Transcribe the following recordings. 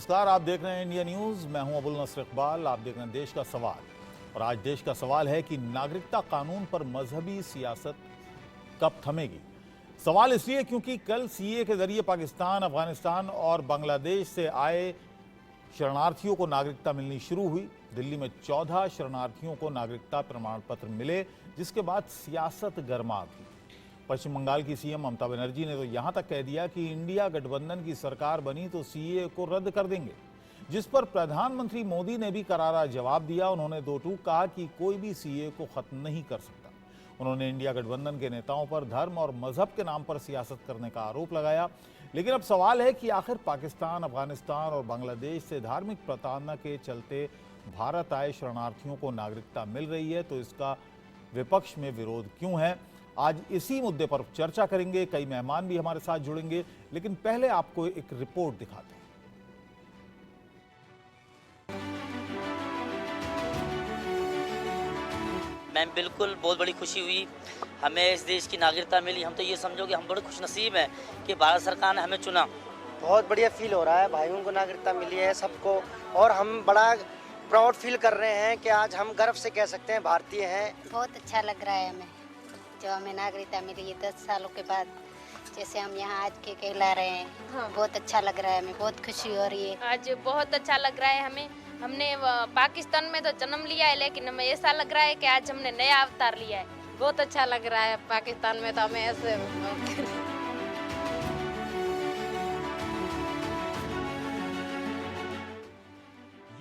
नमस्कार, आप देख रहे हैं इंडिया न्यूज। मैं हूं अबुल नसर इकबाल। आप देख रहे हैं देश का सवाल। और आज देश का सवाल है कि नागरिकता कानून पर मजहबी सियासत कब थमेगी। सवाल इसलिए क्योंकि कल सीए के जरिए पाकिस्तान, अफगानिस्तान और बांग्लादेश से आए शरणार्थियों को नागरिकता मिलनी शुरू हुई। दिल्ली में 14 शरणार्थियों को नागरिकता प्रमाण पत्र मिले, जिसके बाद सियासत गर्मा थी। पश्चिम बंगाल की सीएम ममता बनर्जी ने तो यहां तक कह दिया कि इंडिया गठबंधन की सरकार बनी तो सीए को रद्द कर देंगे, जिस पर प्रधानमंत्री मोदी ने भी करारा जवाब दिया। उन्होंने दो टूक कहा कि कोई भी सीए को खत्म नहीं कर सकता। उन्होंने इंडिया गठबंधन के नेताओं पर धर्म और मजहब के नाम पर सियासत करने का आरोप लगाया। लेकिन अब सवाल है कि आखिर पाकिस्तान, अफगानिस्तान और बांग्लादेश से धार्मिक प्रताड़ना के चलते भारत आए शरणार्थियों को नागरिकता मिल रही है, तो इसका विपक्ष में विरोध क्यों है? आज इसी मुद्दे पर चर्चा करेंगे। कई मेहमान भी हमारे साथ जुड़ेंगे, लेकिन पहले आपको एक रिपोर्ट दिखाते हैं। मैम बिल्कुल बहुत बड़ी खुशी हुई, हमें इस देश की नागरिकता मिली। हम तो ये समझो कि हम बड़े खुशनसीब हैं कि भारत सरकार ने हमें चुना। बहुत बढ़िया फील हो रहा है, भाइयों को नागरिकता मिली है सबको, और हम बड़ा प्राउड फील कर रहे हैं कि आज हम गर्व से कह सकते हैं भारतीय हैं। बहुत अच्छा लग रहा है हमें, जो हमें नागरिकता मिली है 10 सालों के बाद। जैसे हम यहाँ आज के कहला रहे हैं, बहुत अच्छा लग रहा है हमें, बहुत खुशी हो रही है। आज बहुत अच्छा लग रहा है हमें। हमने पाकिस्तान में तो जन्म लिया है, लेकिन हमें ऐसा लग रहा है कि आज हमने नया अवतार लिया है। बहुत अच्छा लग रहा है। पाकिस्तान में तो हमें ऐसे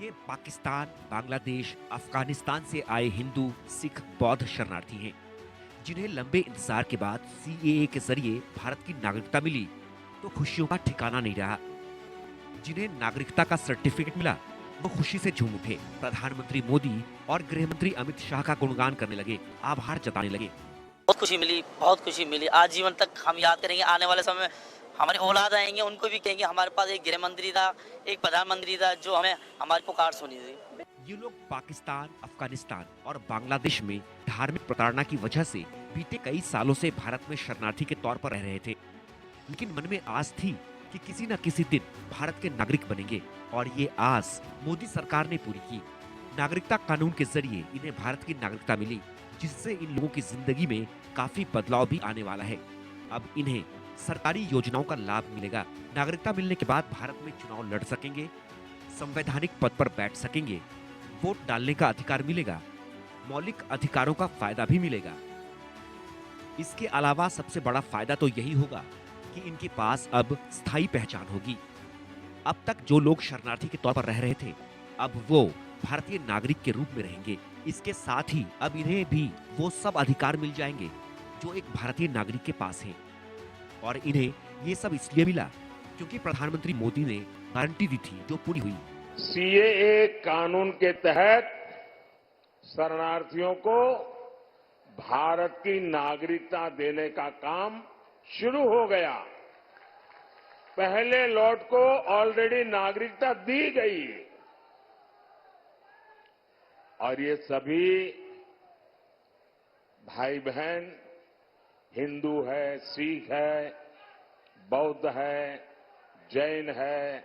ये पाकिस्तान, बांग्लादेश, अफगानिस्तान से आए हिंदू, सिख, बौद्ध शरणार्थी हैं, जिन्हें लंबे इंतजार के बाद सीएए के जरिए भारत की नागरिकता मिली तो खुशियों का ठिकाना नहीं रहा। जिन्हें नागरिकता का सर्टिफिकेट मिला वो खुशी से झूम उठे। प्रधानमंत्री मोदी और गृह मंत्री अमित शाह का गुणगान करने लगे, आभार जताने लगे। बहुत खुशी मिली, बहुत खुशी मिली। आज जीवन तक हम याद करेंगे। आने वाले समय में हमारे औलाद आएंगे, उनको भी कहेंगे हमारे पास एक गृह मंत्री था, एक प्रधानमंत्री था जो हमें हमारी पुकार सुनी थी। ये लोग पाकिस्तान, अफगानिस्तान और बांग्लादेश में धार्मिक प्रताड़ना की वजह से बीते कई सालों से भारत में शरणार्थी के तौर पर रह रहे थे, लेकिन मन में आस थी कि किसी न किसी दिन भारत के नागरिक बनेंगे, और ये आस मोदी सरकार ने पूरी की। नागरिकता कानून के जरिए इन्हें भारत की नागरिकता मिली, जिससे इन लोगों की जिंदगी में काफी बदलाव भी आने वाला है। अब इन्हें सरकारी योजनाओं का लाभ मिलेगा। नागरिकता मिलने के बाद भारत में चुनाव लड़ सकेंगे, संवैधानिक पद पर बैठ सकेंगे, वोट डालने का अधिकार मिलेगा, मौलिक अधिकारों का फायदा भी मिलेगा। इसके अलावा सबसे बड़ा फायदा तो यही होगा कि इनके पास अब स्थायी पहचान होगी। अब तक जो लोग शरणार्थी के तौर पर रह रहे थे, अब वो भारतीय नागरिक के रूप में रहेंगे। इसके साथ ही अब इन्हें भी वो सब अधिकार मिल जाएंगे जो एक भारतीय नागरिक के पास है, और इन्हें ये सब इसलिए मिला क्योंकि प्रधानमंत्री मोदी ने गारंटी दी थी जो पूरी हुई। सीएए कानून के तहत शरणार्थियों को भारत की नागरिकता देने का काम शुरू हो गया। पहले लॉट को ऑलरेडी नागरिकता दी गई, और ये सभी भाई बहन हिंदू है, सिख है, बौद्ध है, जैन है,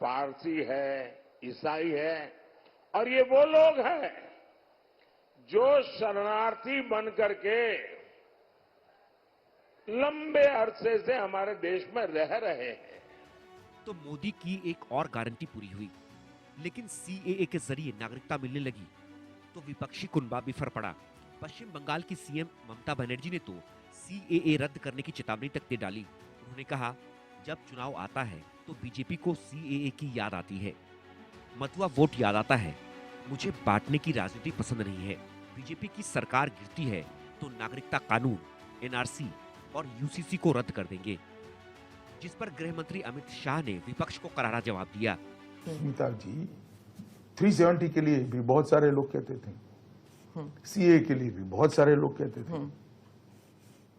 पारसी है, ईसाई है, और ये वो लोग हैं जो शरणार्थी बन करके लंबे अरसे से हमारे देश में रह रहे हैं। तो मोदी की एक और गारंटी पूरी हुई, लेकिन सीएए के जरिए नागरिकता मिलने लगी तो विपक्षी कुनबा बिफर पड़ा। पश्चिम बंगाल की सीएम ममता बनर्जी ने तो सीएए रद्द करने की चेतावनी तक दे डाली। उन्होंने कहा, जब चुनाव आता है तो बीजेपी को सीएए की याद आती है, मतुआ वोट याद आता है। मुझे बांटने की राजनीति पसंद नहीं है। बीजेपी की सरकार गिरती है तो नागरिकता कानून, एनआरसी और यूसीसी को रद्द कर देंगे, जिस पर गृह मंत्री अमित शाह ने विपक्ष को करारा जवाब दिया। स्मिता जी, 370 के लिए भी बहुत सारे लोग कहते थे, सीए के लिए भी बहुत सारे लोग कहते थे।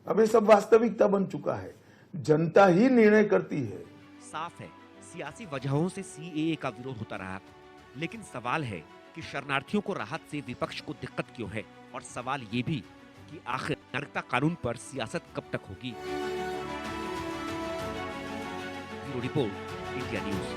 अब ये सब वास्तविकता बन चुका है, जनता ही निर्णय करती है। साफ है, सियासी वजहों से सीएए का विरोध होता रहा, लेकिन सवाल है कि शरणार्थियों को राहत से विपक्ष को दिक्कत क्यों है, और सवाल ये भी कि आखिर नागरिकता कानून पर सियासत कब तक होगी। Bureau report, India news.